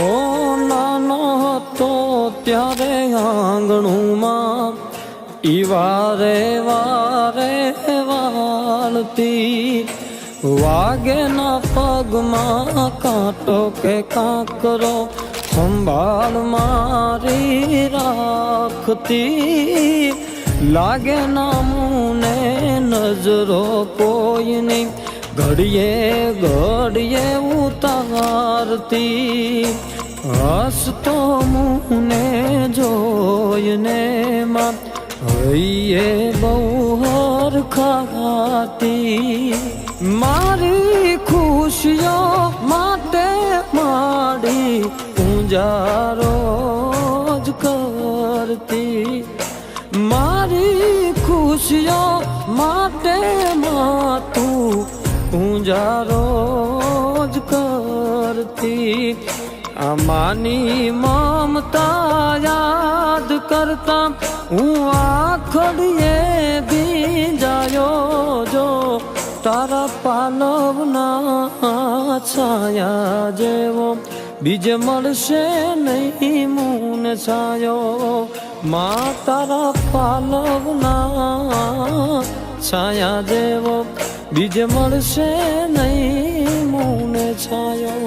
ઓ નાનો હતો ત્યારે આંગણુમાં ઈ વારે વારે વાળતી, વાગે ના પગમાં કાંટો કે કાંકરો સંભાળ મારી રાખતી, લાગે ના મુને નજરો કોઈની ઘડીએ ઘડીએ ઉતારતી, હસતો મુને જોઈને માં હૈયે બહુ હરખાતી, મારી ખુશીઓ માટે માડી પૂંજારો જ કરતી, મારી ખુશીઓ માટે માતું પૂંજારો જ કરતી, આ માની મમતા યાદ કરતા હું આખડીએ ભીંજાયો જો, તારા પાલવના છાયા જેવો બીજે મળશે નહીં મુને છાયો, માં તારા પાલવના છાયા જેવો બીજે મળશે નહીં મુને છાયો.